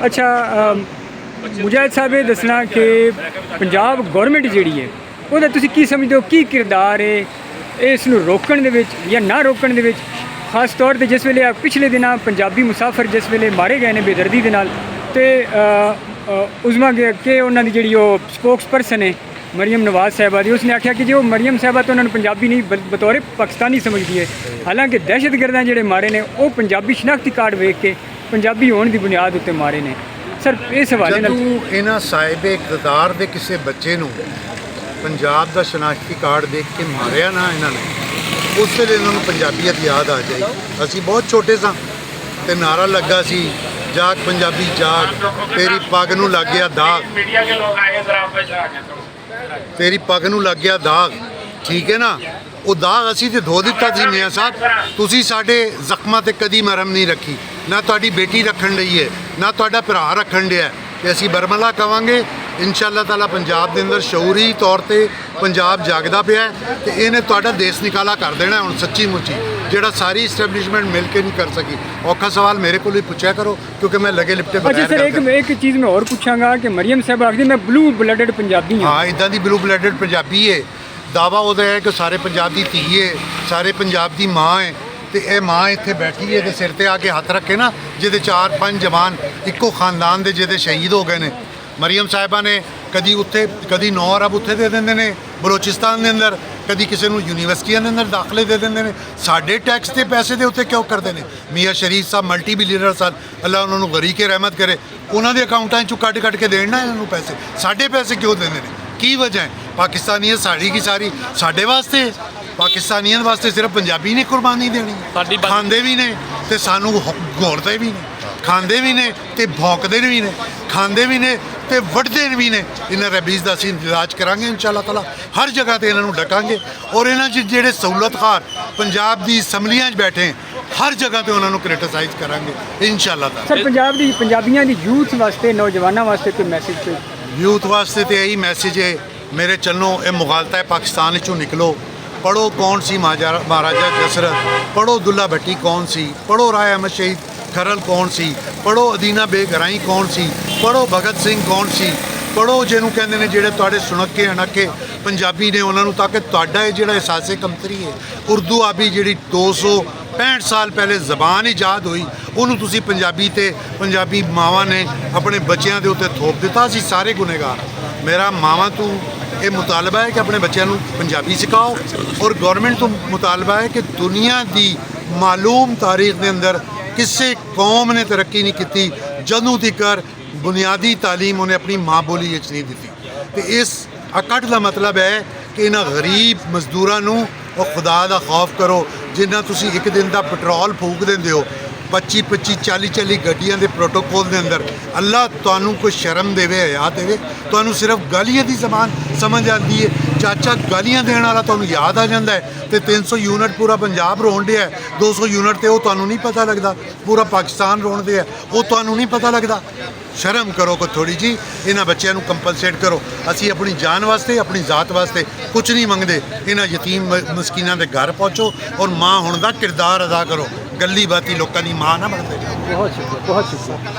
अच्छा मुजाहिद साहब ये दसना कि पंजाब गौरमेंट जिहड़ी है ਉਹਦਾ ਤੁਸੀਂ ਕੀ ਸਮਝਦੇ ਹੋ ਕੀ ਕਿਰਦਾਰ ਹੈ ਇਸ ਨੂੰ ਰੋਕਣ ਦੇ ਵਿੱਚ ਜਾਂ ਨਾ ਰੋਕਣ ਦੇ ਵਿੱਚ ਖਾਸ ਤੌਰ ਤੇ ਜਿਸ ਵੇਲੇ ਪਿਛਲੇ ਦਿਨਾਂ ਪੰਜਾਬੀ ਮੁਸਾਫਰ ਜਿਸ ਵੇਲੇ ਮਾਰੇ ਗਏ ਨੇ ਬੇਦਰਦੀ ਦੇ ਨਾਲ ਤੇ ਉਜ਼ਮਾ ਕਿ ਉਹਨਾਂ ਦੀ ਜਿਹੜੀ ਉਹ ਸਪੋਕਸ ਪਰਸਨ ਹੈ मरियम नवाज़ साहबा दी उसने आख्या कि जो मरियम साहबा तो उन्होंने पंजाबी नहीं बतौर पाकिस्तानी समझती है हालांकि दहशतगर्दां जिहड़े मारे ने वो पंजाबी शनाख्ती कार्ड वेख के पंजाबी होने की बुनियाद उत्ते मारे ने सर इस हवाले नाल इन्हां साहिब इक़तदार दे किसी बच्चे नूं पंजाब दा शनाख्ती कार्ड देख के मारिया ना इन्हां ने उस वेले इन्हां नूं पंजाबीयत याद आ जाएगी। असीं बहुत छोटे सां ते नारा लगा सी जाग पंजाबी जाग तेरी पग नूं लग गया दाग तेरी पग नूं लग गया दाग ठीक है ना वो दाग असी तो धो दिता सी मियाँ साहब तुसी साडे जख्मां ते कदी मरहम नहीं रखी ना तुहाडी बेटी रखण रही है ना तुहाडा भरा रखण दिया ते असी बरमला कवांगे इंशाअल्लाह ताला पंजाब के अंदर शऊरी तौर पर पंजाब जागदा पिया है तो इन्हें तुहाडा देश निकाला कर देना हुण सच्ची मुच्ची जिहड़ा सारी इस्टैबलिशमेंट मिल के नहीं कर सकी। औखा सवाल मेरे को पूछा करो क्योंकि मैं लगे लिपटे अच्छा सर एक चीज़ मैं और पूछांगा कि मरियम साहब आखदी मैं ब्लू ब्लडेड पंजाबी हाँ इदां दी ब्लू ब्लडेड पंजाबी है दावा उहदा है कि सारे पंजाब की धी है सारे पंजाब की माँ है तो यह माँ इत्थे बैठी है तो सिर ते आके हथ रखे ना जिहदे 4-5 जवान इक्को खानदान के जिहदे शहीद हो गए ने मरियम साहिबा ने कदी उत्थे कदी 9 अरब उत्थे दे देंदे ने बलोचिस्तान के अंदर कदी किसी को यूनीवर्सिटियां के अंदर दाखले दे देंदे ने साडे टैक्स के पैसे दे उत्ते क्यों करते हैं। मियाँ शरीफ साहब मल्टी बिलीनर सन अल्लाह उन्होंने गरी के रहमत करे उन्होंने अकाउंटां चों कट के देना इन्होंने पैसे साडे पैसे क्यों देंदे ने की वजह है पाकिस्तानीयत साड़ी की सारी साडे वास्ते पाकिस्तानीयत वास्ते सिर्फ पंजाबी ने कुर्बानी देनी खांदे भी ने ते सानू घोरते भी ने खांदे भी ने ते भौंकदे भी ने खांदे भी ने ते वढ़दे भी ने इन्हां रबीज़ दा असीं इलाज करांगे इंशाअल्लाह ताला हर जगह ते इन्हां नूं डकांगे और इन्हां च जिहड़े सहूलतकार पंजाब दी असैम्बलियां च बैठे हर जगह ते उन्हां नूं क्रिटिसाइज करांगे इंशाअल्लाह ताला। सर पंजाब दी पंजाबियां दी यूथ वास्ते नौजवानों वास्ते कोई मैसेज यूथ वास्ते तो यही मैसेज है मेरे चलो ये मुगालता है पाकिस्तान चों निकलो पढ़ो कौन सी महाराजा जसरत पढ़ो दुल्ला भट्टी कौन सी पढ़ो राय अहमद शहीद खरल कौन सी पढ़ो अदीना बेगराई कौन सी पढ़ो भगत सिंह कौन सी पढ़ो जिन्हों कहते हैं जोड़े तुहाडे सुनके अणके पंजाबी ने उन्होंने ताकि तुहाडा ये जिहड़ा एहसासे कमतरी है उर्दू आबी जिहड़ी 265 साल पहले जबान ईजाद हुई उन्होंने तुसी पंजाबी ते पंजाबी मावां ने अपने बच्चों के उत्ते थोप दिता। असीं सारे गुनेगार मेरा मावां तू ये मुतालबा है कि अपने बच्चों को पंजाबी सिखाओ और गौरमेंट तो मुतालबा है कि दुनिया की मालूम तारीख के अंदर किसी कौम ने तरक्की नहीं की जदों तक बुनियादी तालीम उन्हें अपनी माँ बोली नहीं दी तो इस अकट का मतलब है कि इन्हां गरीब मजदूरों और खुदा का खौफ करो जिन्ना तुसी एक दिन का पेट्रोल फूक देंदे हो 25-25 40-40 गड्डियां के प्रोटोकॉल के अंदर अल्लाह तुहानू कोई शर्म देवे हया देवे तुहानू सिर्फ गालियां की जबान समझ आती है चाचा गालियां देने वाला तुहानू याद आ जाता है तो 300 यूनिट पूरा पंजाब रोन दिया है 200 यूनिट तो तुहानू नहीं पता लगता पूरा पाकिस्तान रोन दिया है वो तुहानू नहीं पता लगता। शर्म करो को थोड़ी जी इन्हां बच्चों को कंपलसेट करो असी अपनी जान वास्ते अपनी जात वास्ते कुछ नहीं मंगते इन्हां यतीम मस्कीनां दे घर पहुँचो और माँ होने का किरदार अदा करो गली बाती लोगों की माँ ना बनते। बहुत शुक्रिया बहुत शुक्रिया।